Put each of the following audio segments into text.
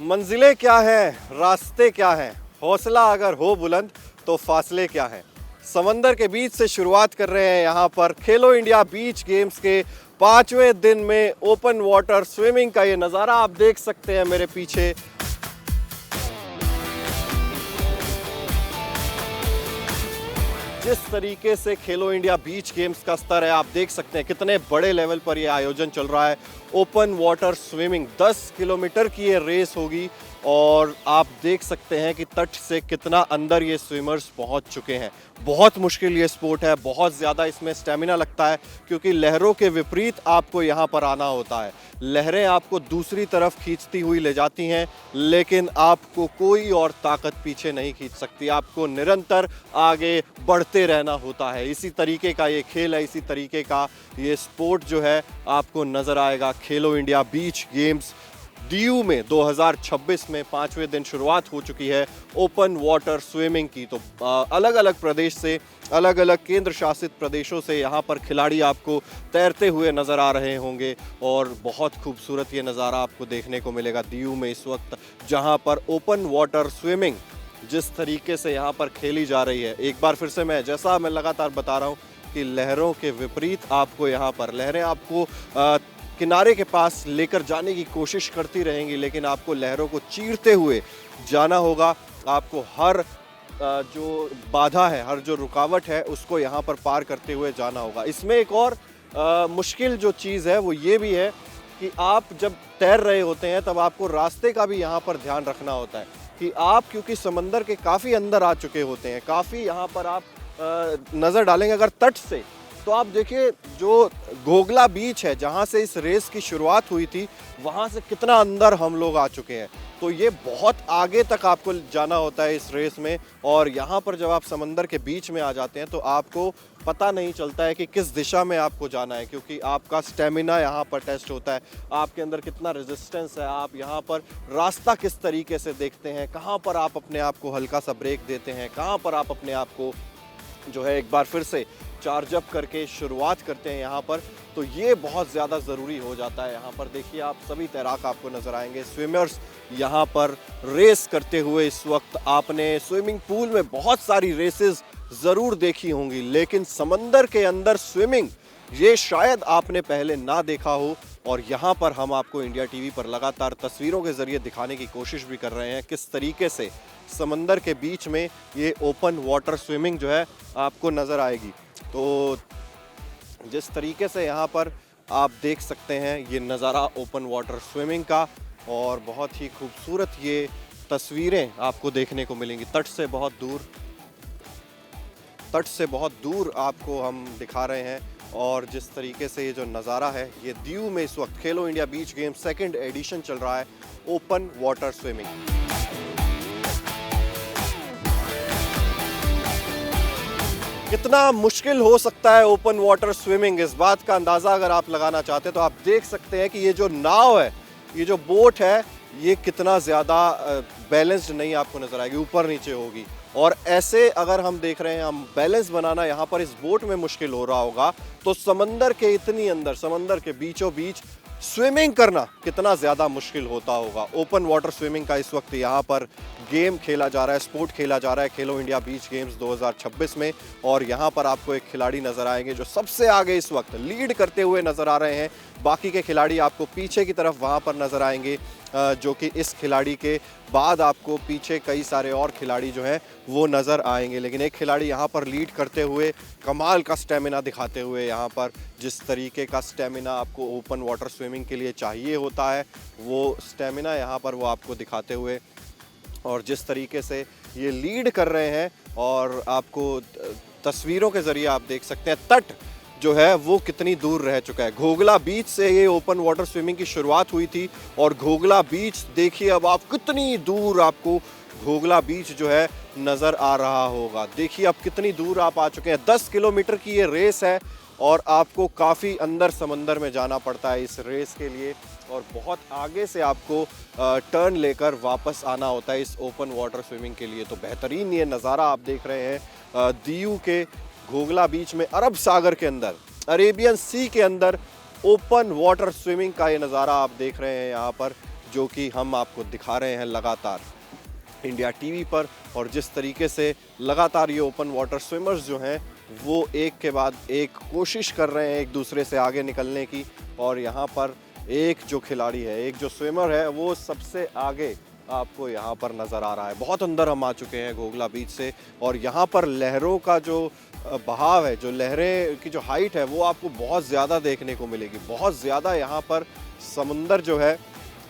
मंजिलें क्या हैं, रास्ते क्या हैं, हौसला अगर हो बुलंद तो फासले क्या हैं। समंदर के बीच से शुरुआत कर रहे हैं यहाँ पर खेलो इंडिया बीच गेम्स के 5वें दिन में ओपन वाटर स्विमिंग का ये नज़ारा आप देख सकते हैं मेरे पीछे। जिस तरीके से खेलो इंडिया बीच गेम्स का स्तर है आप देख सकते हैं कितने बड़े लेवल पर यह आयोजन चल रहा है। ओपन वाटर स्विमिंग 10 किलोमीटर की ये रेस होगी और आप देख सकते हैं कि तट से कितना अंदर ये स्विमर्स पहुंच चुके हैं। बहुत मुश्किल ये स्पोर्ट है, बहुत ज़्यादा इसमें स्टेमिना लगता है क्योंकि लहरों के विपरीत आपको यहाँ पर आना होता है। लहरें आपको दूसरी तरफ खींचती हुई ले जाती हैं लेकिन आपको कोई और ताकत पीछे नहीं खींच सकती, आपको निरंतर आगे बढ़ते रहना होता है। इसी तरीके का ये खेल है, इसी तरीके का ये स्पोर्ट जो है आपको नज़र आएगा खेलो इंडिया बीच गेम्स दीयू में 2026 में 5वें दिन शुरुआत हो चुकी है ओपन वाटर स्विमिंग की। तो अलग अलग प्रदेश से, अलग अलग केंद्र शासित प्रदेशों से यहाँ पर खिलाड़ी आपको तैरते हुए नज़र आ रहे होंगे और बहुत खूबसूरत ये नज़ारा आपको देखने को मिलेगा दीयू में इस वक्त, जहाँ पर ओपन वाटर स्विमिंग जिस तरीके से यहाँ पर खेली जा रही है। एक बार फिर से जैसा मैं लगातार बता रहा हूँ कि लहरों के विपरीत आपको यहाँ पर लहरें आपको किनारे के पास लेकर जाने की कोशिश करती रहेंगी लेकिन आपको लहरों को चीरते हुए जाना होगा। आपको हर जो बाधा है, हर जो रुकावट है उसको यहाँ पर पार करते हुए जाना होगा। इसमें एक और मुश्किल जो चीज़ है वो ये भी है कि आप जब तैर रहे होते हैं तब आपको रास्ते का भी यहाँ पर ध्यान रखना होता है कि आप क्योंकि समंदर के काफ़ी अंदर आ चुके होते हैं, काफ़ी यहाँ पर आप नज़र डालेंगे अगर तट से तो आप देखिए जो घोगला बीच है जहाँ से इस रेस की शुरुआत हुई थी वहाँ से कितना अंदर हम लोग आ चुके हैं। तो ये बहुत आगे तक आपको जाना होता है इस रेस में और यहाँ पर जब आप समंदर के बीच में आ जाते हैं तो आपको पता नहीं चलता है कि किस दिशा में आपको जाना है क्योंकि आपका स्टेमिना यहाँ पर टेस्ट होता है, आपके अंदर कितना रेजिस्टेंस है, आप यहाँ पर रास्ता किस तरीके से देखते हैं, कहाँ पर आप अपने आप को हल्का सा ब्रेक देते हैं, कहाँ पर आप अपने आप को जो है एक बार फिर से चार्ज अप करके शुरुआत करते हैं यहाँ पर। तो ये बहुत ज़्यादा ज़रूरी हो जाता है। यहाँ पर देखिए आप सभी तैराक आपको नज़र आएंगे, स्विमर्स यहाँ पर रेस करते हुए। इस वक्त आपने स्विमिंग पूल में बहुत सारी रेसेस ज़रूर देखी होंगी लेकिन समंदर के अंदर स्विमिंग ये शायद आपने पहले ना देखा हो और यहाँ पर हम आपको इंडिया टीवी पर लगातार तस्वीरों के ज़रिए दिखाने की कोशिश भी कर रहे हैं किस तरीके से समंदर के बीच में ये ओपन वाटर स्विमिंग जो है आपको नज़र आएगी। तो जिस तरीके से यहाँ पर आप देख सकते हैं ये नज़ारा ओपन वाटर स्विमिंग का और बहुत ही खूबसूरत ये तस्वीरें आपको देखने को मिलेंगी। तट से बहुत दूर आपको हम दिखा रहे हैं और जिस तरीके से ये जो नज़ारा है ये दीयू में इस वक्त खेलो India beach game 2nd addition चल रहा है ओपन वाटर स्विमिंग। कितना मुश्किल हो सकता है ओपन वाटर स्विमिंग, इस बात का अंदाज़ा अगर आप लगाना चाहते हैं तो आप देख सकते हैं कि ये जो नाव है, ये जो बोट है, ये कितना ज़्यादा बैलेंस्ड नहीं आपको नज़र आएगी, ऊपर नीचे होगी। और ऐसे अगर हम देख रहे हैं, हम बैलेंस बनाना यहाँ पर इस बोट में मुश्किल हो रहा होगा तो समंदर के इतनी अंदर, समंदर के बीचों बीच स्विमिंग करना कितना ज़्यादा मुश्किल होता होगा। ओपन वाटर स्विमिंग का इस वक्त यहाँ पर गेम खेला जा रहा है, स्पोर्ट खेला जा रहा है खेलो इंडिया बीच गेम्स 2026 में और यहाँ पर आपको एक खिलाड़ी नज़र आएंगे जो सबसे आगे इस वक्त लीड करते हुए नज़र आ रहे हैं। बाकी के खिलाड़ी आपको पीछे की तरफ वहाँ पर नज़र आएंगे जो कि इस खिलाड़ी के बाद आपको पीछे कई सारे और खिलाड़ी जो हैं वो नज़र आएंगे, लेकिन एक खिलाड़ी यहाँ पर लीड करते हुए कमाल का स्टेमिना दिखाते हुए, यहाँ पर जिस तरीके का स्टेमिना आपको ओपन वाटर स्विमिंग के लिए चाहिए होता है वो स्टेमिना यहाँ पर वो आपको दिखाते हुए और जिस तरीके से ये लीड कर रहे हैं और आपको तस्वीरों के ज़रिए आप देख सकते हैं तट जो है वो कितनी दूर रह चुका है। घोगला बीच से ये ओपन वाटर स्विमिंग की शुरुआत हुई थी और घोगला बीच देखिए अब आप कितनी दूर आपको घोगला बीच जो है नज़र आ रहा होगा। देखिए अब कितनी दूर आप आ चुके हैं। 10 किलोमीटर की ये रेस है और आपको काफ़ी अंदर समंदर में जाना पड़ता है इस रेस के लिए और बहुत आगे से आपको टर्न लेकर वापस आना होता है इस ओपन वाटर स्विमिंग के लिए। तो बेहतरीन ये नज़ारा आप देख रहे हैं दीयू के घोगला बीच में, अरब सागर के अंदर, अरेबियन सी के अंदर ओपन वाटर स्विमिंग का ये नज़ारा आप देख रहे हैं यहाँ पर, जो कि हम आपको दिखा रहे हैं लगातार इंडिया टीवी पर। और जिस तरीके से लगातार ये ओपन वाटर स्विमर्स जो हैं वो एक के बाद एक कोशिश कर रहे हैं एक दूसरे से आगे निकलने की। और यहाँ पर एक जो खिलाड़ी है, एक जो स्विमर है, वो सबसे आगे आपको यहाँ पर नज़र आ रहा है। बहुत अंदर हम आ चुके हैं घोघला बीच से और यहाँ पर लहरों का जो बहाव है, जो लहरें की जो हाइट है, वो आपको बहुत ज़्यादा देखने को मिलेगी। बहुत ज़्यादा यहाँ पर समंदर जो है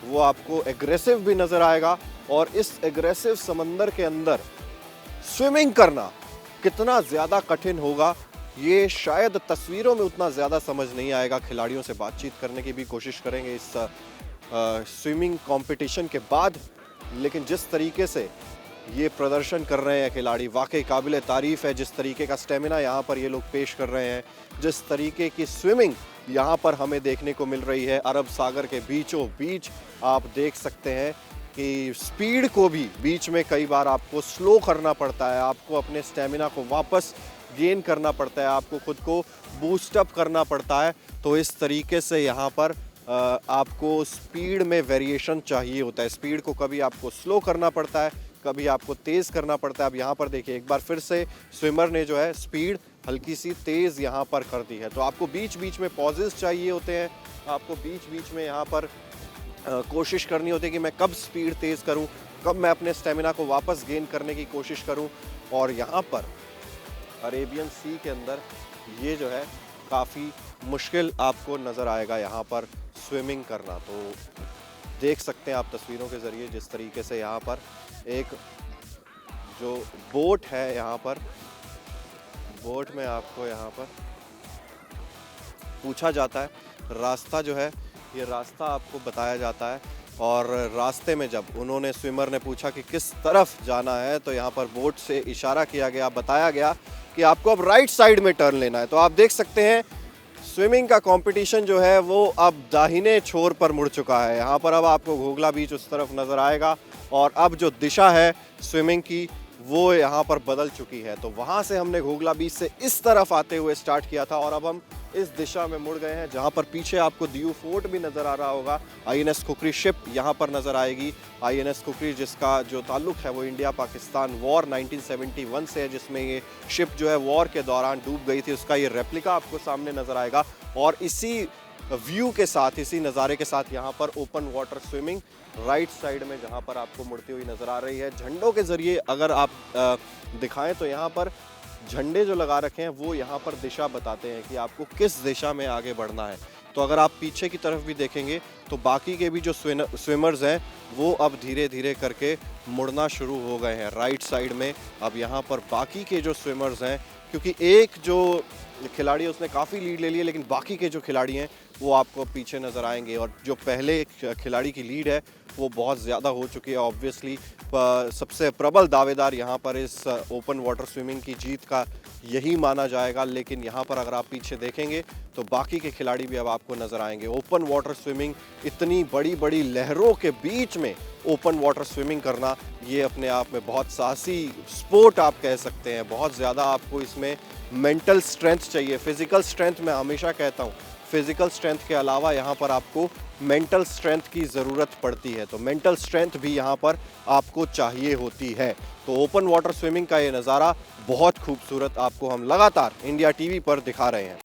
वो आपको एग्रेसिव भी नज़र आएगा। और इस एग्रेसिव समंदर के अंदर स्विमिंग करना कितना ज़्यादा कठिन होगा ये शायद तस्वीरों में उतना ज़्यादा समझ नहीं आएगा। खिलाड़ियों से बातचीत करने की भी कोशिश करेंगे इस स्विमिंग कंपटीशन के बाद, लेकिन जिस तरीके से ये प्रदर्शन कर रहे हैं खिलाड़ी, वाकई काबिल तारीफ़ है। जिस तरीके का स्टेमिना यहाँ पर ये लोग पेश कर रहे हैं, जिस तरीके की स्विमिंग यहाँ पर हमें देखने को मिल रही है अरब सागर के बीचों बीच, आप देख सकते हैं कि स्पीड को भी बीच में कई बार आपको स्लो करना पड़ता है, आपको अपने स्टेमिना को वापस गेन करना पड़ता है, आपको खुद को बूस्ट अप करना पड़ता है। तो इस तरीके से यहाँ पर आपको स्पीड में वेरिएशन चाहिए होता है। स्पीड को कभी आपको स्लो करना पड़ता है, कभी आपको तेज़ करना पड़ता है। अब यहाँ पर देखिए एक बार फिर से स्विमर ने जो है स्पीड हल्की सी तेज़ यहाँ पर कर दी है। तो आपको बीच बीच में पॉजेस चाहिए होते हैं, आपको बीच बीच में यहाँ पर कोशिश करनी होती है कि मैं कब स्पीड तेज़ करूँ, कब मैं अपने स्टेमिना को वापस गेन करने की कोशिश करूँ। और यहाँ पर अरेबियन सी के अंदर ये जो है काफ़ी मुश्किल आपको नज़र आएगा यहाँ पर स्विमिंग करना। तो देख सकते हैं आप तस्वीरों के ज़रिए जिस तरीके से यहाँ पर एक जो बोट है, यहाँ पर बोट में आपको यहाँ पर पूछा जाता है रास्ता जो है, ये रास्ता आपको बताया जाता है। और रास्ते में जब उन्होंने स्विमर ने पूछा कि किस तरफ जाना है, तो यहाँ पर बोट से इशारा किया गया, बताया गया कि आपको अब राइट साइड में टर्न लेना है। तो आप देख सकते हैं स्विमिंग का कंपटीशन जो है वो अब दाहिने छोर पर मुड़ चुका है। यहाँ पर अब आपको घोघला बीच उस तरफ नज़र आएगा और अब जो दिशा है स्विमिंग की वो यहाँ पर बदल चुकी है। तो वहाँ से हमने घोघला बीच से इस तरफ आते हुए स्टार्ट किया था और अब हम इस दिशा में मुड़ गए हैं, जहाँ पर पीछे आपको दियू फोर्ट भी नज़र आ रहा होगा। आईएनएस खुखरी शिप यहाँ पर नज़र आएगी। आईएनएस खुखरी जिसका जो ताल्लुक है वो इंडिया पाकिस्तान वॉर 1971 से है, जिसमें ये शिप जो है वॉर के दौरान डूब गई थी, उसका ये रेप्लिका आपको सामने नज़र आएगा। और इसी व्यू के साथ, इसी नज़ारे के साथ यहाँ पर open water swimming right side में जहाँ पर आपको मुड़ती हुई नज़र आ रही है। झंडों के ज़रिए अगर आप दिखाएं तो यहाँ पर झंडे जो लगा रखे हैं वो यहाँ पर दिशा बताते हैं कि आपको किस दिशा में आगे बढ़ना है। तो अगर आप पीछे की तरफ भी देखेंगे तो बाकी के भी जो स्विमर्स हैं वो अब धीरे धीरे करके मुड़ना शुरू हो गए हैं राइट साइड में। अब यहाँ पर बाकी के जो स्विमर्स हैं, क्योंकि एक जो खिलाड़ी है उसने काफ़ी लीड ले ली है, लेकिन बाकी के जो खिलाड़ी हैं वो आपको पीछे नज़र आएंगे। और जो पहले खिलाड़ी की लीड है वो बहुत ज़्यादा हो चुकी है। ऑब्वियसली सबसे प्रबल दावेदार यहाँ पर इस ओपन वाटर स्विमिंग की जीत का यही माना जाएगा। लेकिन यहाँ पर अगर आप पीछे देखेंगे तो बाकी के खिलाड़ी भी अब आपको नज़र आएंगे। ओपन वाटर स्विमिंग, इतनी बड़ी बड़ी लहरों के बीच में ओपन वाटर स्विमिंग करना, ये अपने आप में बहुत साहसी स्पोर्ट आप कह सकते हैं। बहुत ज़्यादा आपको इसमें मेंटल स्ट्रेंथ चाहिए। फिज़िकल स्ट्रेंथ, मैं हमेशा कहता हूँ फिज़िकल स्ट्रेंथ के अलावा यहाँ पर आपको मेंटल स्ट्रेंथ की ज़रूरत पड़ती है। तो मेंटल स्ट्रेंथ भी यहाँ पर आपको चाहिए होती है। तो ओपन वाटर स्विमिंग का ये नज़ारा बहुत खूबसूरत आपको हम लगातार इंडिया टीवी पर दिखा रहे हैं।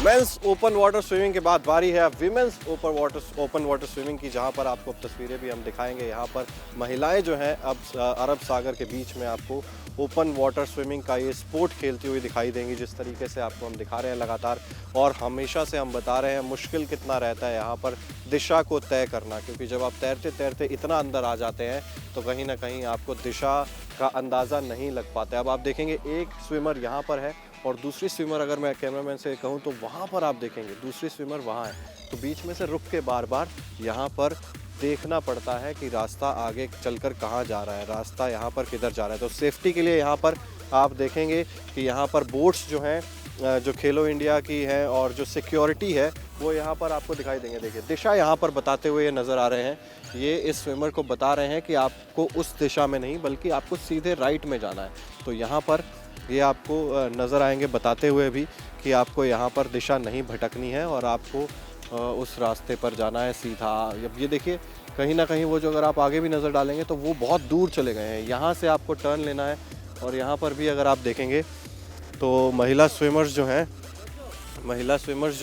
मेंस ओपन वाटर स्विमिंग के बाद बारी है विमेंस ओपन वाटर स्विमिंग की, जहां पर आपको अब तस्वीरें भी हम दिखाएंगे। यहां पर महिलाएं जो हैं अब अरब सागर के बीच में आपको ओपन वाटर स्विमिंग का ये स्पोर्ट खेलती हुई दिखाई देंगी, जिस तरीके से आपको हम दिखा रहे हैं लगातार। और हमेशा से हम बता रहे हैं मुश्किल कितना रहता है यहाँ पर दिशा को तय करना, क्योंकि जब आप तैरते तैरते इतना अंदर आ जाते हैं तो कहीं ना कहीं आपको दिशा का अंदाज़ा नहीं लग पाता है। अब आप देखेंगे एक स्विमर यहाँ पर है और दूसरी स्विमर, अगर मैं कैमरामैन से कहूँ तो वहाँ पर आप देखेंगे दूसरी स्विमर वहाँ है। तो बीच में से रुक के बार बार यहाँ पर देखना पड़ता है कि रास्ता आगे चलकर कहाँ जा रहा है, रास्ता यहाँ पर किधर जा रहा है। तो सेफ्टी के लिए यहाँ पर आप देखेंगे कि यहाँ पर बोट्स जो हैं, जो खेलो इंडिया की हैं, और जो सिक्योरिटी है वो यहाँ पर आपको दिखाई देंगे। देखिए दिशा यहाँ पर बताते हुए नज़र आ रहे हैं। ये इस स्विमर को बता रहे हैं कि आपको उस दिशा में नहीं बल्कि आपको सीधे राइट में जाना है। तो यहाँ पर ये आपको नज़र आएंगे, बताते हुए भी कि आपको यहाँ पर दिशा नहीं भटकनी है और आपको उस रास्ते पर जाना है सीधा। अब ये देखिए, कहीं ना कहीं वो जो अगर आप आगे भी नज़र डालेंगे तो वो बहुत दूर चले गए हैं। यहाँ से आपको टर्न लेना है और यहाँ पर भी अगर आप देखेंगे तो महिला स्विमर्स जो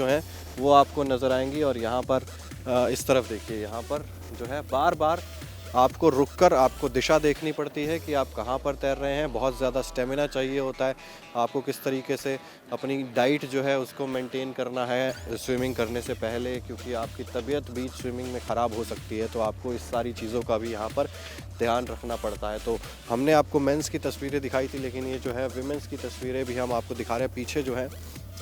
हैं वो आपको नज़र आएंगी। और यहाँ पर इस तरफ देखिए, यहाँ पर जो है बार बार आपको रुककर आपको दिशा देखनी पड़ती है कि आप कहाँ पर तैर रहे हैं। बहुत ज़्यादा स्टेमिना चाहिए होता है आपको, किस तरीके से अपनी डाइट जो है उसको मेंटेन करना है स्विमिंग करने से पहले, क्योंकि आपकी तबीयत बीच स्विमिंग में ख़राब हो सकती है। तो आपको इस सारी चीज़ों का भी यहाँ पर ध्यान रखना पड़ता है। तो हमने आपको मेंस की तस्वीरें दिखाई थी, लेकिन ये जो है विमेंस की तस्वीरें भी हम आपको दिखा रहे हैं। पीछे जो है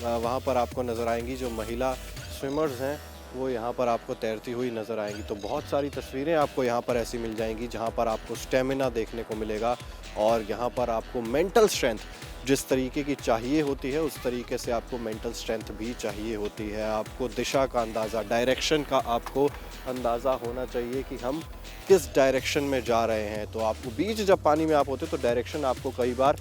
वहाँ पर आपको नज़र आएंगी जो महिला स्विमर्स हैं वो यहाँ पर आपको तैरती हुई नज़र आएंगी। तो बहुत सारी तस्वीरें आपको यहाँ पर ऐसी मिल जाएंगी जहाँ पर आपको स्टेमिना देखने को मिलेगा और यहाँ पर आपको मेंटल स्ट्रेंथ जिस तरीके की चाहिए होती है उस तरीके से आपको मेंटल स्ट्रेंथ भी चाहिए होती है। आपको दिशा का अंदाज़ा, डायरेक्शन का आपको अंदाज़ा होना चाहिए कि हम किस डायरेक्शन में जा रहे हैं। तो आपको बीच जब पानी में आप होते तो डायरेक्शन आपको कई बार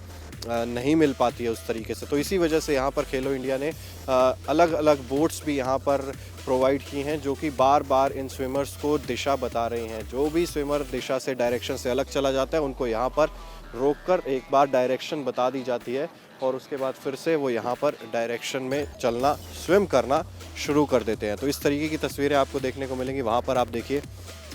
नहीं मिल पाती है उस तरीके से। तो इसी वजह से यहाँ पर खेलो इंडिया ने अलग अलग बोट्स भी यहाँ पर प्रोवाइड की हैं जो कि बार बार इन स्विमर्स को दिशा बता रही हैं। जो भी स्विमर दिशा से, डायरेक्शन से अलग चला जाता है उनको यहाँ पर रोककर एक बार डायरेक्शन बता दी जाती है और उसके बाद फिर से वो यहाँ पर डायरेक्शन में चलना, स्विम करना शुरू कर देते हैं। तो इस तरीके की तस्वीरें आपको देखने को मिलेंगी। वहाँ पर आप देखिए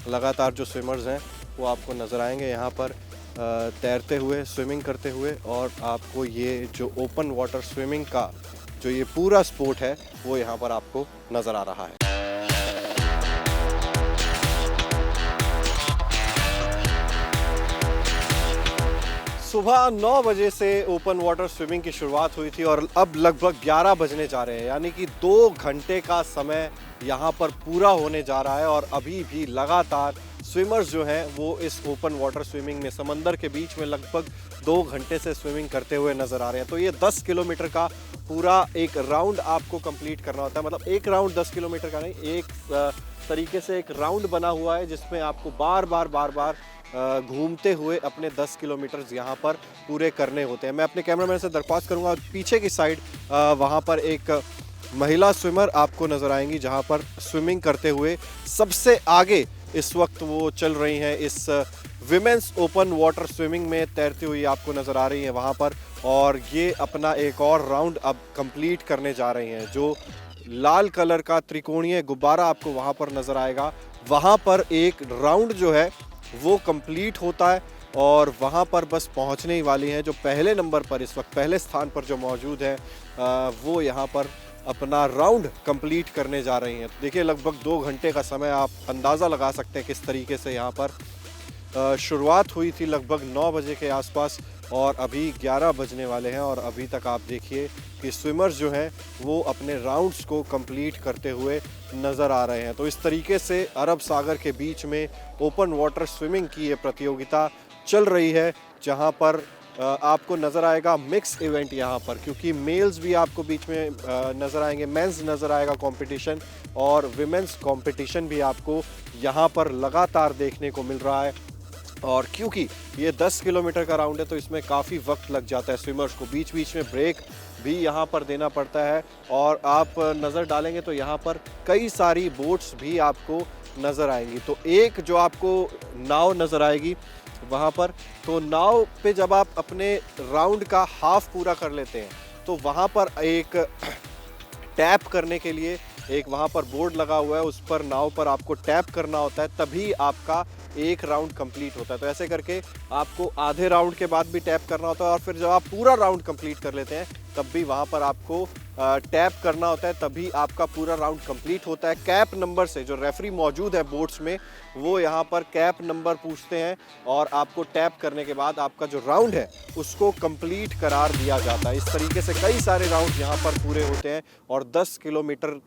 लगातार जो स्विमर्स हैं वो आपको नज़र आएंगे यहाँ पर तैरते हुए, स्विमिंग करते हुए। और आपको ये जो ओपन वाटर स्विमिंग का जो ये पूरा स्पोर्ट है वो यहाँ पर आपको नज़र आ रहा है। सुबह 9 बजे से ओपन वाटर स्विमिंग की शुरुआत हुई थी और अब लगभग 11 बजने जा रहे हैं, यानी कि 2 घंटे का समय यहाँ पर पूरा होने जा रहा है। और अभी भी लगातार स्विमर्स जो हैं वो इस ओपन वाटर स्विमिंग में समंदर के बीच में लगभग 2 घंटे से स्विमिंग करते हुए नज़र आ रहे हैं। तो ये 10 किलोमीटर का पूरा एक राउंड आपको कंप्लीट करना होता है। मतलब एक राउंड 10 किलोमीटर का नहीं, एक तरीके से एक राउंड बना हुआ है जिसमें आपको बार बार घूमते हुए अपने 10 किलोमीटर यहाँ पर पूरे करने होते हैं। मैं अपने कैमरामैन से दरख्वास्त करूँगा, पीछे की साइड वहाँ पर एक महिला स्विमर आपको नज़र आएंगी जहाँ पर स्विमिंग करते हुए सबसे आगे इस वक्त वो चल रही हैं। इस विमेंस ओपन वाटर स्विमिंग में तैरती हुई आपको नज़र आ रही हैं वहाँ पर, और ये अपना एक और राउंड अब कंप्लीट करने जा रही हैं। जो लाल कलर का त्रिकोणीय गुब्बारा आपको वहाँ पर नज़र आएगा, वहाँ पर एक राउंड जो है वो कंप्लीट होता है और वहाँ पर बस पहुँचने ही वाली हैं। जो पहले नंबर पर, इस वक्त पहले स्थान पर जो मौजूद है वो यहाँ पर अपना राउंड कंप्लीट करने जा रही हैं। देखिए लगभग 2 घंटे का समय, आप अंदाज़ा लगा सकते हैं किस तरीके से यहाँ पर शुरुआत हुई थी लगभग 9 बजे के आसपास और अभी 11 बजने वाले हैं। और अभी तक आप देखिए कि स्विमर्स जो हैं वो अपने राउंड्स को कंप्लीट करते हुए नज़र आ रहे हैं। तो इस तरीके से अरब सागर के बीच में ओपन वाटर स्विमिंग की ये प्रतियोगिता चल रही है, जहाँ पर आपको नज़र आएगा मिक्स इवेंट यहाँ पर, क्योंकि मेल्स भी आपको बीच में नज़र आएंगे, मेंस नज़र आएगा कंपटीशन, और विमेंस कंपटीशन भी आपको यहाँ पर लगातार देखने को मिल रहा है। और क्योंकि ये 10 किलोमीटर का राउंड है तो इसमें काफ़ी वक्त लग जाता है स्विमर्स को, बीच बीच में ब्रेक भी यहाँ पर देना पड़ता है। और आप नज़र डालेंगे तो यहाँ पर कई सारी बोट्स भी आपको नज़र आएंगी। तो एक जो आपको नाव नज़र आएगी वहाँ पर, तो नाव पे जब आप अपने राउंड का हाफ पूरा कर लेते हैं तो वहाँ पर एक टैप करने के लिए एक वहाँ पर बोर्ड लगा हुआ है, उस पर नाव पर आपको टैप करना होता है, तभी आपका एक राउंड कंप्लीट होता है। तो ऐसे करके आपको आधे राउंड के बाद भी टैप करना होता है और फिर जब आप पूरा राउंड कंप्लीट कर लेते हैं तब भी वहाँ पर आपको टैप करना होता है, तभी आपका पूरा राउंड कंप्लीट होता है। कैप नंबर से जो रेफरी मौजूद है बोट्स में, वो यहाँ पर कैप नंबर पूछते हैं और आपको टैप करने के बाद आपका जो राउंड है उसको कंप्लीट करार दिया जाता है। इस तरीके से कई सारे राउंड यहाँ पर पूरे होते हैं और 10 किलोमीटर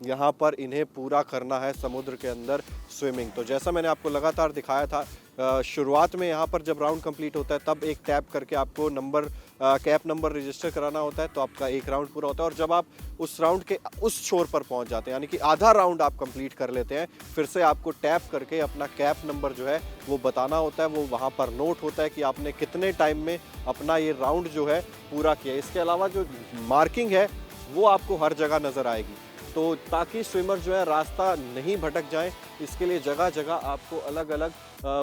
यहाँ पर इन्हें पूरा करना है समुद्र के अंदर स्विमिंग। तो जैसा मैंने आपको लगातार दिखाया था, शुरुआत में यहाँ पर जब राउंड कंप्लीट होता है तब एक टैप करके आपको नंबर कैप नंबर रजिस्टर कराना होता है, तो आपका एक राउंड पूरा होता है। और जब आप उस राउंड के उस छोर पर पहुँच जाते हैं, यानी कि आधा राउंड आप कंप्लीट कर लेते हैं, फिर से आपको टैप करके अपना कैप नंबर जो है वो बताना होता है। वो वहाँ पर नोट होता है कि आपने कितने टाइम में अपना ये राउंड जो है पूरा किया। इसके अलावा जो मार्किंग है वो आपको हर जगह नज़र आएगी, तो ताकि स्विमर जो है रास्ता नहीं भटक जाए, इसके लिए जगह जगह आपको अलग अलग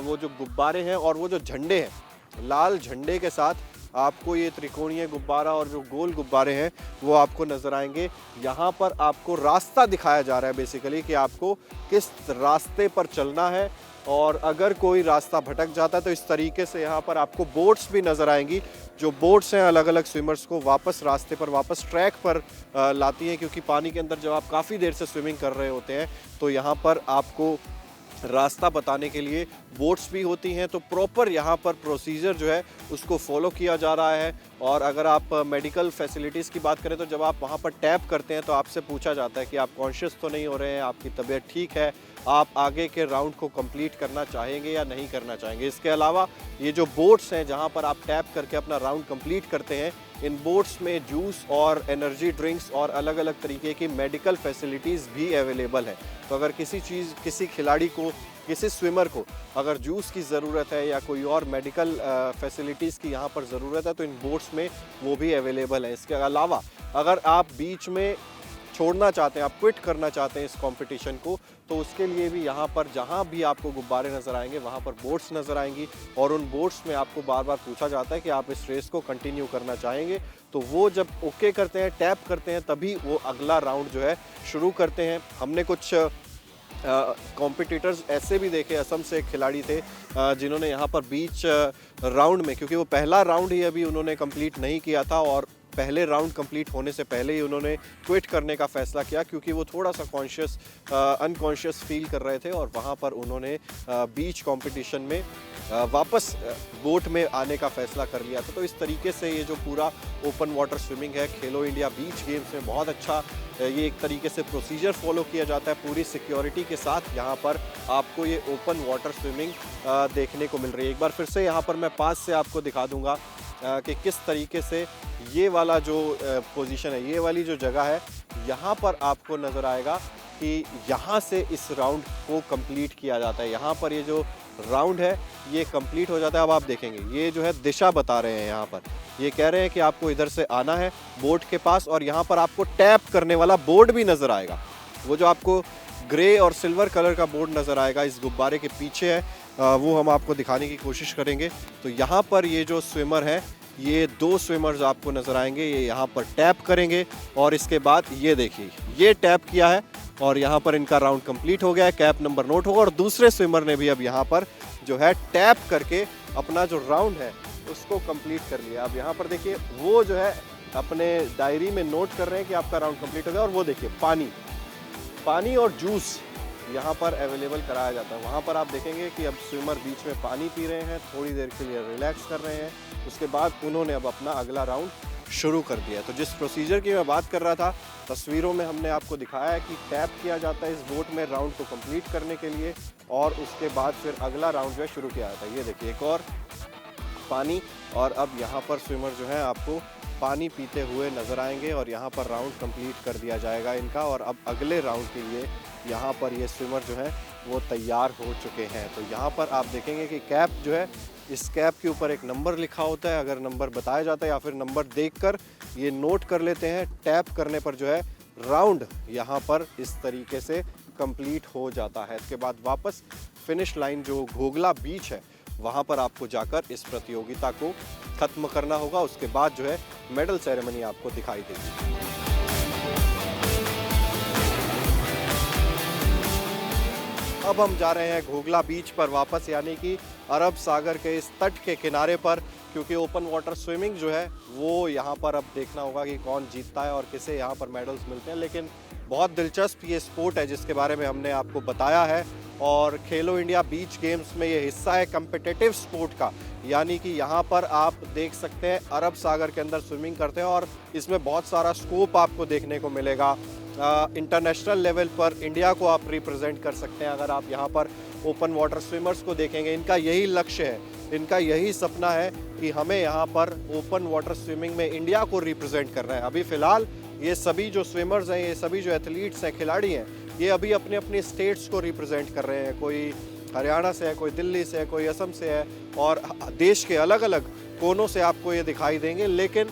वो जो गुब्बारे हैं और वो जो झंडे हैं, लाल झंडे के साथ आपको ये त्रिकोणीय गुब्बारा और जो गोल गुब्बारे हैं वो आपको नज़र आएंगे। यहाँ पर आपको रास्ता दिखाया जा रहा है बेसिकली कि आपको किस रास्ते पर चलना है, और अगर कोई रास्ता भटक जाता है तो इस तरीके से यहाँ पर आपको बोट्स भी नज़र आएंगी। जो बोट्स हैं अलग अलग स्विमर्स को वापस रास्ते पर, वापस ट्रैक पर लाती हैं, क्योंकि पानी के अंदर जब आप काफ़ी देर से स्विमिंग कर रहे होते हैं तो यहाँ पर आपको रास्ता बताने के लिए बोट्स भी होती हैं। तो प्रॉपर यहाँ पर प्रोसीजर जो है उसको फॉलो किया जा रहा है। और अगर आप मेडिकल फैसिलिटीज़ की बात करें तो जब आप वहाँ पर टैप करते हैं तो आपसे पूछा जाता है कि आप कॉन्शियस तो नहीं हो रहे हैं, आपकी तबीयत ठीक है, आप आगे के राउंड को कंप्लीट करना चाहेंगे या नहीं करना चाहेंगे। इसके अलावा ये जो बोट्स हैं जहाँ पर आप टैप करके अपना राउंड कंप्लीट करते हैं, इन बोट्स में जूस और एनर्जी ड्रिंक्स और अलग अलग तरीके की मेडिकल फैसिलिटीज़ भी अवेलेबल है। तो अगर किसी खिलाड़ी को, किसी स्विमर को अगर जूस की ज़रूरत है या कोई और मेडिकल फैसिलिटीज़ की यहाँ पर ज़रूरत है तो इन बोट्स में वो भी अवेलेबल है। इसके अलावा अगर आप बीच में छोड़ना चाहते हैं, आप क्विट करना चाहते हैं इस कंपटीशन को, तो उसके लिए भी यहाँ पर जहाँ भी आपको गुब्बारे नज़र आएंगे वहाँ पर बोट्स नज़र आएंगी, और उन बोट्स में आपको बार बार पूछा जाता है कि आप इस रेस को कंटिन्यू करना चाहेंगे। तो वो जब ओके करते हैं, टैप करते हैं, तभी वो अगला राउंड जो है शुरू करते हैं। हमने कुछ कॉम्पिटिटर्स ऐसे भी देखे, असम से एक खिलाड़ी थे जिन्होंने यहाँ पर बीच राउंड में, क्योंकि वो पहला राउंड ही अभी उन्होंने कंप्लीट नहीं किया था और पहले राउंड कंप्लीट होने से पहले ही उन्होंने क्विट करने का फैसला किया, क्योंकि वो थोड़ा सा अनकॉन्शियस फील कर रहे थे। और वहाँ पर उन्होंने बीच कंपटीशन में वापस बोट में आने का फैसला कर लिया था। तो इस तरीके से ये जो पूरा ओपन वाटर स्विमिंग है खेलो इंडिया बीच गेम्स में, बहुत अच्छा ये एक तरीके से प्रोसीजर फॉलो किया जाता है पूरी सिक्योरिटी के साथ। यहाँ पर आपको ये ओपन वाटर स्विमिंग देखने को मिल रही है। एक बार फिर से यहाँ पर मैं पास से आपको दिखा दूँगा कि किस तरीके से ये वाला जो पोजीशन है, ये वाली जो जगह है, यहाँ पर आपको नज़र आएगा कि यहाँ से इस राउंड को कंप्लीट किया जाता है। यहाँ पर ये जो राउंड है ये कंप्लीट हो जाता है। अब आप देखेंगे ये जो है दिशा बता रहे हैं, यहाँ पर ये कह रहे हैं कि आपको इधर से आना है बोर्ड के पास, और यहाँ पर आपको टैप करने वाला बोर्ड भी नज़र आएगा। वो जो आपको ग्रे और सिल्वर कलर का बोर्ड नज़र आएगा इस गुब्बारे के पीछे है, वो हम आपको दिखाने की कोशिश करेंगे। तो यहाँ पर ये जो स्विमर है, ये दो स्विमर्स आपको नज़र आएंगे, ये यहाँ पर टैप करेंगे और इसके बाद ये देखिए ये टैप किया है और यहाँ पर इनका राउंड कंप्लीट हो गया है, कैप नंबर नोट होगा। और दूसरे स्विमर ने भी अब यहाँ पर जो है टैप करके अपना जो राउंड है उसको कंप्लीट कर लिया। अब यहाँ पर देखिए वो जो है अपने डायरी में नोट कर रहे हैं कि आपका राउंड कंप्लीट हो गया। और वो देखिए पानी और जूस यहाँ पर अवेलेबल कराया जाता है। वहाँ पर आप देखेंगे कि अब स्विमर बीच में पानी पी रहे हैं, थोड़ी देर के लिए रिलैक्स कर रहे हैं, उसके बाद उन्होंने अब अपना अगला राउंड शुरू कर दिया। तो जिस प्रोसीजर की मैं बात कर रहा था, तस्वीरों में हमने आपको दिखाया है कि टैप किया जाता है इस बोट में राउंड को कंप्लीट करने के लिए, और उसके बाद फिर अगला राउंड जो है शुरू किया जाता है। ये देखिए एक और पानी, और अब यहाँ पर स्विमर जो है आपको पानी पीते हुए नज़र आएंगे और यहाँ पर राउंड कंप्लीट कर दिया जाएगा इनका। और अब अगले राउंड के लिए यहाँ पर ये स्विमर जो है वो तैयार हो चुके हैं। तो यहाँ पर आप देखेंगे कि कैप जो है, इस कैप के ऊपर एक नंबर लिखा होता है, अगर नंबर बताया जाता है या फिर नंबर देखकर ये नोट कर लेते हैं। टैप करने पर जो है राउंड यहाँ पर इस तरीके से कंप्लीट हो जाता है। इसके बाद वापस फिनिश लाइन जो घोगला बीच है वहाँ पर आपको जाकर इस प्रतियोगिता को ख़त्म करना होगा। उसके बाद जो है मेडल सेरेमनी आपको दिखाई देगी। अब हम जा रहे हैं घोगला बीच पर वापस, यानी कि अरब सागर के इस तट के किनारे पर, क्योंकि ओपन वाटर स्विमिंग जो है वो यहाँ पर अब देखना होगा कि कौन जीतता है और किसे यहाँ पर मेडल्स मिलते हैं। लेकिन बहुत दिलचस्प ये स्पोर्ट है जिसके बारे में हमने आपको बताया है, और खेलो इंडिया बीच गेम्स में ये हिस्सा है कम्पिटिटिव स्पोर्ट का। यानी कि यहाँ पर आप देख सकते हैं अरब सागर के अंदर स्विमिंग करते हैं और इसमें बहुत सारा स्कोप आपको देखने को मिलेगा। इंटरनेशनल लेवल पर इंडिया को आप रिप्रेजेंट कर सकते हैं। अगर आप यहाँ पर ओपन वाटर स्विमर्स को देखेंगे, इनका यही लक्ष्य है, इनका यही सपना है कि हमें यहाँ पर ओपन वाटर स्विमिंग में इंडिया को रिप्रेजेंट करना है। अभी फ़िलहाल ये सभी जो स्विमर्स हैं, ये सभी जो एथलीट्स हैं, खिलाड़ी हैं, ये अभी अपने अपने स्टेट्स को रिप्रेजेंट कर रहे हैं। कोई हरियाणा से है, कोई दिल्ली से है, कोई असम से है, और देश के अलग अलग कोनों से आपको ये दिखाई देंगे। लेकिन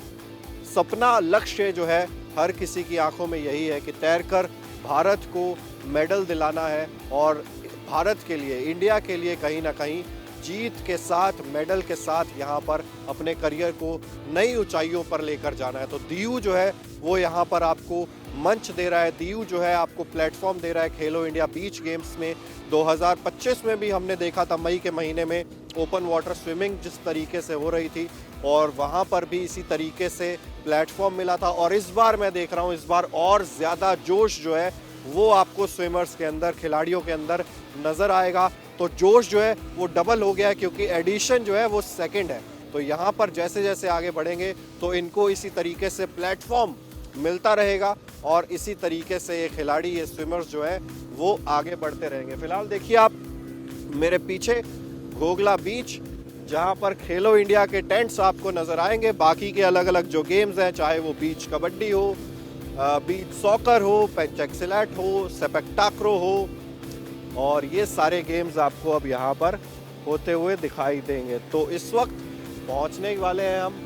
सपना, लक्ष्य जो है हर किसी की आंखों में यही है कि तैरकर भारत को मेडल दिलाना है, और भारत के लिए, इंडिया के लिए कहीं ना कहीं जीत के साथ, मेडल के साथ यहाँ पर अपने करियर को नई ऊंचाइयों पर लेकर जाना है। तो दीयू जो है वो यहाँ पर आपको मंच दे रहा है, दीयू जो है आपको प्लेटफॉर्म दे रहा है। खेलो इंडिया बीच गेम्स में 2025 में भी हमने देखा था, मई के महीने में ओपन वाटर स्विमिंग जिस तरीके से हो रही थी, और वहाँ पर भी इसी तरीके से प्लेटफॉर्म मिला था। और इस बार मैं देख रहा हूँ, इस बार और ज़्यादा जोश जो है वो आपको स्विमर्स के अंदर, खिलाड़ियों के अंदर नज़र आएगा। तो जोश जो है वो डबल हो गया है, क्योंकि एडिशन जो है वो सेकंड है। तो यहाँ पर जैसे जैसे आगे बढ़ेंगे तो इनको इसी तरीके से प्लेटफॉर्म मिलता रहेगा, और इसी तरीके से ये खिलाड़ी, ये स्विमर्स जो है वो आगे बढ़ते रहेंगे। फिलहाल देखिए आप मेरे पीछे घोघला बीच, जहाँ पर खेलो इंडिया के टेंट्स आपको नज़र आएंगे। बाकी के अलग अलग जो गेम्स हैं, चाहे वो बीच कबड्डी हो, बीच सॉकर हो, पेंचेक्सिलेट हो, सेपक टाक्रो हो, और ये सारे गेम्स आपको अब यहाँ पर होते हुए दिखाई देंगे। तो इस वक्त पहुँचने वाले हैं हम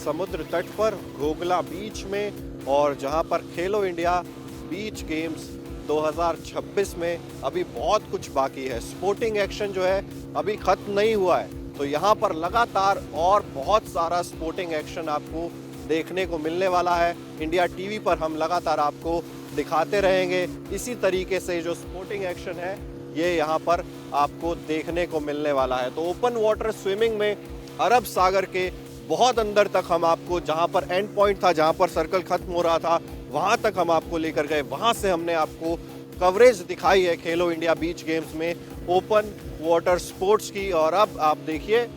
समुद्र तट पर, घोघला बीच में, और जहाँ पर खेलो इंडिया बीच गेम्स 2026 में अभी बहुत कुछ बाकी है। स्पोर्टिंग एक्शन जो है अभी खत्म नहीं हुआ है, तो यहाँ पर लगातार और बहुत सारा स्पोर्टिंग एक्शन आपको देखने को मिलने वाला है। इंडिया टीवी पर हम लगातार आपको दिखाते रहेंगे। इसी तरीके से जो स्पोर्टिंग एक्शन है ये यहाँ पर आपको देखने को मिलने वाला है। तो ओपन वाटर स्विमिंग में अरब सागर के बहुत अंदर तक हम आपको, जहाँ पर एंड पॉइंट था, जहाँ पर सर्कल खत्म हो रहा था, वहाँ तक हम आपको लेकर गए। वहाँ से हमने आपको कवरेज दिखाई है खेलो इंडिया बीच गेम्स में ओपन वाटर स्पोर्ट्स की। और अब आप देखिए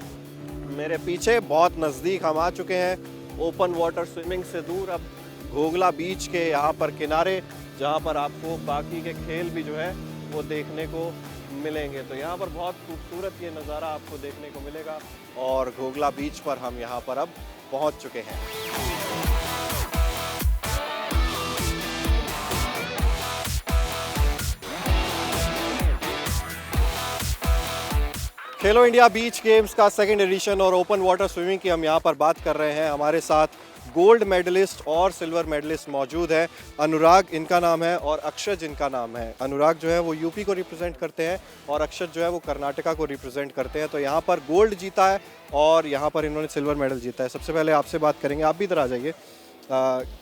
मेरे पीछे, बहुत नज़दीक हम आ चुके हैं ओपन वाटर स्विमिंग से दूर, अब घोघला बीच के यहाँ पर किनारे, जहाँ पर आपको बाकी के खेल भी जो है वो देखने को मिलेंगे। तो यहाँ पर बहुत खूबसूरत ये नज़ारा आपको देखने को मिलेगा, और घोघला बीच पर हम यहाँ पर अब पहुँच चुके हैं। खेलो इंडिया बीच गेम्स का सेकंड एडिशन और ओपन वाटर स्विमिंग की हम यहाँ पर बात कर रहे हैं। हमारे साथ गोल्ड मेडलिस्ट और सिल्वर मेडलिस्ट मौजूद हैं। अनुराग इनका नाम है और अक्षत जिनका नाम है। अनुराग जो है वो यूपी को रिप्रेजेंट करते हैं, और अक्षत जो है वो कर्नाटका को रिप्रेजेंट करते हैं। तो यहाँ पर गोल्ड जीता है और यहाँ पर इन्होंने सिल्वर मेडल जीता है। सबसे पहले आपसे बात करेंगे, आप भी इधर आ जाइए,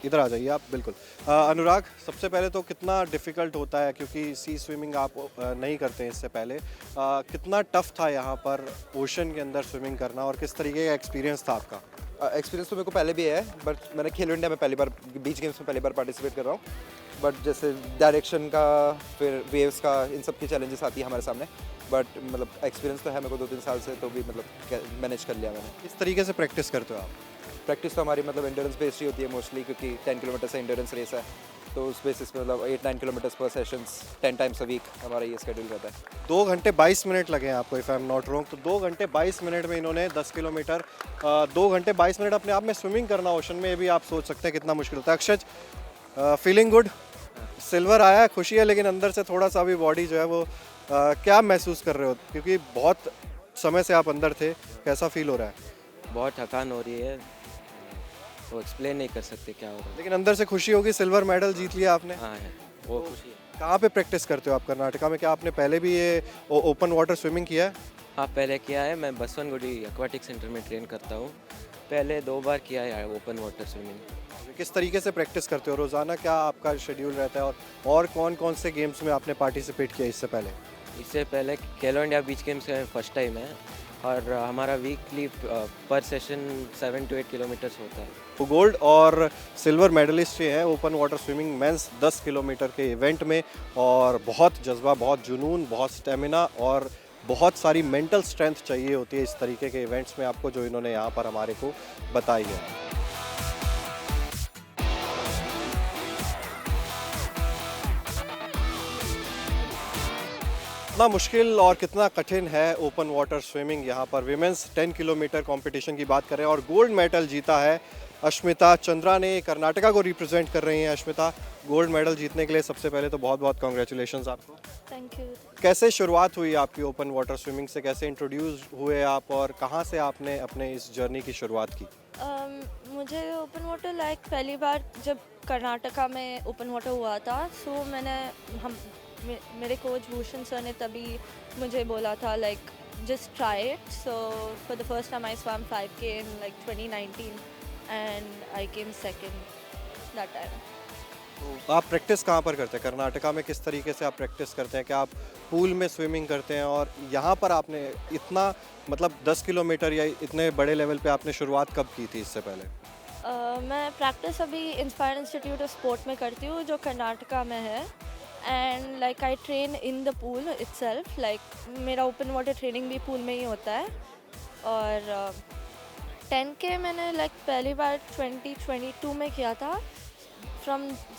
इधर आ जाइए आप, बिल्कुल। अनुराग, सबसे पहले तो कितना डिफ़िकल्ट होता है, क्योंकि सी स्विमिंग आप नहीं करते हैं इससे पहले, कितना टफ था यहाँ पर ओशन के अंदर स्विमिंग करना, और किस तरीके का एक्सपीरियंस था आपका? एक्सपीरियंस तो मेरे को पहले भी है, बट मैंने खेलो इंडिया में पहली बार, बीच गेम्स में पहली बार पार्टिसिपेट कर रहा हूँ। बट जैसे डायरेक्शन का, फिर वेव्स का, इन सब की चैलेंजेस आती है हमारे सामने। बट मतलब एक्सपीरियंस तो है मेरे को 2-3 साल से, तो भी मतलब मैनेज कर लिया मैंने। किस तरीके से प्रैक्टिस करते हो आप? प्रैक्टिस तो हमारी मतलब एंड्योरेंस बेस्ड ही होती है मोस्टली, क्योंकि 10 किलोमीटर से एंड्योरेंस रेस है, तो उस बेसिस पे मतलब 8-9 किलोमीटर्स पर सेशंस 10 टाइम्स अ वीक हमारा ये शेड्यूल रहता है। 2 घंटे 22 मिनट लगे हैं आपको, if I am not wrong. तो 2 घंटे 22 मिनट में इन्होंने 10 किलोमीटर, 2 घंटे 22 मिनट अपने आप में स्विमिंग करना ओशन में, ये भी आप सोच सकते हैं कितना मुश्किल होता है। अक्षत, फीलिंग गुड? सिल्वर आया है, खुशी है, लेकिन अंदर से थोड़ा सा भी बॉडी जो है वो क्या महसूस कर रहे हो, क्योंकि बहुत समय से आप अंदर थे, कैसा फील हो रहा है? बहुत थकान हो रही है, वो एक्सप्लेन नहीं कर सकते क्या हो रहा है। लेकिन अंदर से खुशी होगी, सिल्वर मेडल जीत लिया आपने। हाँ है, वो खुशी है। कहाँ पे प्रैक्टिस करते हो आप कर्नाटका में? क्या आपने पहले भी ये ओपन वाटर स्विमिंग किया है? हाँ पहले किया है, मैं बसवनगुड़ी एक्वाटिक सेंटर में ट्रेन करता हूँ। पहले 2 बार किया है ओपन वाटर स्विमिंग। किस तरीके से प्रैक्टिस करते हो रोज़ाना, क्या आपका शेड्यूल रहता है, और कौन कौन से गेम्स में आपने पार्टिसिपेट किया इससे पहले? इससे पहले खेलो इंडिया बीच गेम्स का फर्स्ट टाइम है, और हमारा वीकली पर सेशन 7 to 8 किलोमीटर्स होता है। वो गोल्ड और सिल्वर मेडलिस्ट ये हैं open water swimming men's 10 kilometre के इवेंट में, और बहुत जज्बा, बहुत जुनून, बहुत स्टेमिना और बहुत सारी मेंटल स्ट्रेंथ चाहिए होती है इस तरीके के इवेंट्स में आपको, जो इन्होंने यहाँ पर हमारे को बताई है। कितना मुश्किल और कितना कठिन है ओपन वाटर स्विमिंग। यहाँ पर विमेंस 10 किलोमीटर कंपटीशन की बात करें और गोल्ड मेडल जीता है अश्मिता चंद्रा ने। कर्नाटका को रिप्रेजेंट कर रही हैं अश्मिता। गोल्ड मेडल जीतने के लिए सबसे पहले तो बहुत बहुत कॉन्ग्रेचुलेशंस आपको। Thank you. कैसे शुरुआत हुई आपकी ओपन वाटर स्विमिंग से, कैसे इंट्रोड्यूस हुए आप और कहाँ से आपने अपने इस जर्नी की शुरुआत की? मुझे ओपन वाटर पहली बार जब कर्नाटका में ओपन वाटर हुआ था, सो मेरे कोच भूषण सर ने तभी मुझे बोला था just try it. So for the first time I swam 5K in 2019 and I came second that time. तो आप प्रैक्टिस कहाँ पर करते हैं? कर्नाटका में किस तरीके से आप प्रैक्टिस करते हैं? क्या आप पूल में स्विमिंग करते हैं? और यहाँ पर आपने इतना 10 किलोमीटर या इतने बड़े लेवल पे आपने शुरुआत कब की थी इससे पहले? मैं प्रैक्टिस अभी इंस्पायर इंस्टीट्यूट ऑफ स्पोर्ट में करती हूँ जो कर्नाटका में है। And I train in the pool itself. मेरा ओपन वाटर ट्रेनिंग भी पूल में ही होता है। और 10K मैंने पहली बार 2022 में किया था।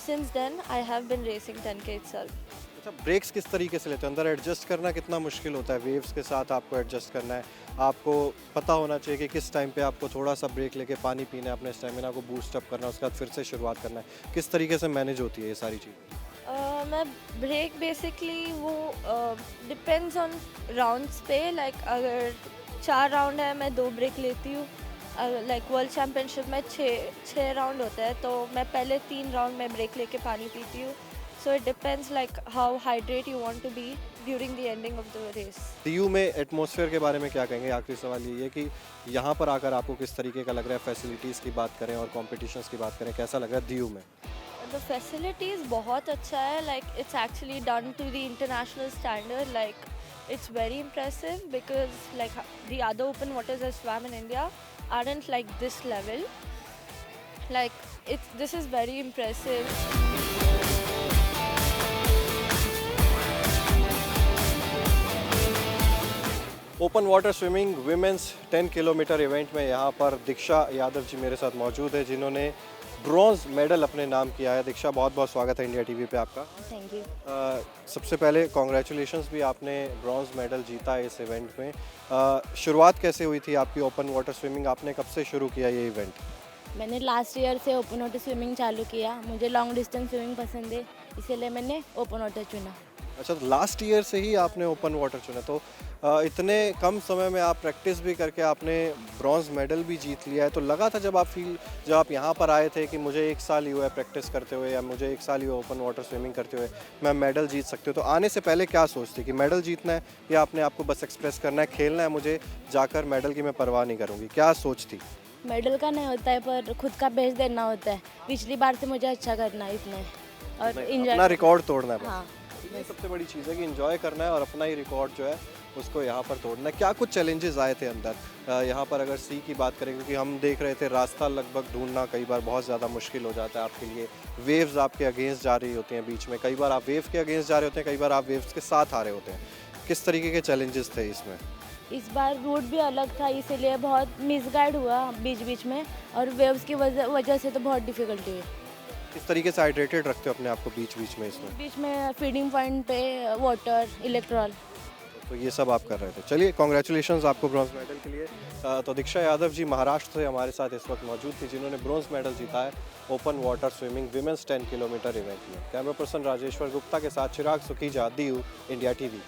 Since then I have been racing 10K itself. अच्छा, ब्रेक्स किस तरीके से लेते हैं? अंदर एडजस्ट करना कितना मुश्किल होता है? वेव्स के साथ आपको एडजस्ट करना है, आपको पता होना चाहिए कि किस टाइम पे आपको थोड़ा सा ब्रेक लेके पानी पीना है, अपने स्टेमिना को बूस्ट अप करना है, उसके बाद फिर से शुरुआत करना है। किस तरीके से मैनेज होती है ये सारी चीज़? मैं ब्रेक बेसिकली वो डिपेंड्स ऑन राउंड्स पे। अगर 4 राउंड है मैं 2 ब्रेक लेती हूँ। वर्ल्ड चैम्पियनशिप में 6 राउंड होता है, तो मैं पहले 3 राउंड में ब्रेक लेके पानी पीती हूँ। So it depends how hydrate you want to be during the ending of the race. Diu में एटमॉस्फेयर के बारे में क्या कहेंगे? आखिरी सवाल ये है कि यहाँ पर आकर आपको किस तरीके का लग रहा है? फैसिलिटीज़ की बात करें और कॉम्पिटिशन्स की बात करें, कैसा लग रहा है दीयू में? द फैसिलिटीज़ बहुत अच्छा है। It's actually done to the international standard. It's very impressive because the other open waters I swam in India aren't like this level. This is very impressive. Open water swimming women's 10 kilometre event में यहाँ पर दीक्षा यादव जी मेरे साथ मौजूद है जिन्होंने bronze medal अपने नाम किया है। दीक्षा, बहुत बहुत स्वागत है इंडिया टीवी पे आपका। Thank you. सबसे पहले कॉन्ग्रेचुलेशंस भी, आपने ब्रॉन्ज मेडल जीता है इस इवेंट में। शुरुआत कैसे हुई थी आपकी ओपन वाटर स्विमिंग? आपने कब से शुरू किया ये इवेंट? मैंने लास्ट ईयर से ओपन वाटर स्विमिंग चालू किया। मुझे लॉन्ग डिस्टेंस स्विमिंग पसंद है, इसीलिए मैंने ओपन वाटर चुना। अच्छा, तो लास्ट ईयर से ही आपने ओपन वाटर चुना, तो इतने कम समय में आप प्रैक्टिस भी करके आपने ब्रॉन्ज मेडल भी जीत लिया है। तो लगा था जब आप यहाँ पर आए थे कि मुझे 1 साल ही हुआ है प्रैक्टिस करते हुए या मुझे 1 साल ही हुआ ओपन वाटर स्विमिंग करते हुए, मैं मेडल जीत सकती हूँ? तो आने से पहले क्या सोचती कि मेडल जीतना है या आपने आपको बस एक्सप्रेस करना है, खेलना है, मुझे जाकर मेडल की मैं परवाह नहीं करूँगी? क्या सोच थी? मेडल का नहीं होता है पर खुद का बेस्ट देना होता है। पिछली बार से मुझे अच्छा करना है इसमें और अपना इंजॉय। रिकॉर्ड तोड़ना है। हाँ, ये सबसे बड़ी चीज़ है कि एंजॉय करना है और अपना ही रिकॉर्ड जो है उसको यहाँ पर तोड़ना है। क्या कुछ चैलेंजेस आए थे अंदर यहाँ पर? अगर सी की बात करें, क्योंकि हम देख रहे थे रास्ता लगभग ढूंढना कई बार बहुत ज़्यादा मुश्किल हो जाता है आपके लिए। वेव्स आपके अगेंस्ट जा रही होती हैं बीच में, कई बार आप वेव के अगेंस्ट जा रहे होते हैं, कई बार आप वेव्स के साथ आ रहे होते हैं। किस तरीके के चैलेंजेस थे इसमें? इस बार रूट भी अलग था, इसीलिए बहुत मिसगाइड हुआ बीच बीच में और वेव्स की वजह से तो बहुत डिफिकल्टी हुई। किस तरीके से हाइड्रेटेड रखते हो अपने आप को बीच बीच में इसमें? बीच में फीडिंग पॉइंट पे वाटर, इलेक्ट्रॉल, तो ये सब आप कर रहे थे। चलिए, कॉन्ग्रेचुलेशंस आपको ब्रॉन्ज मेडल के लिए। तो दीक्षा यादव जी महाराष्ट्र से हमारे साथ इस वक्त मौजूद थी जिन्होंने ब्रॉन्ज मेडल जीता है open water swimming women's 10 kilometre event में। कैमरा पर्सन राजेश्वर गुप्ता के साथ चिराग सुखीजा, दीयू, इंडिया टीवी।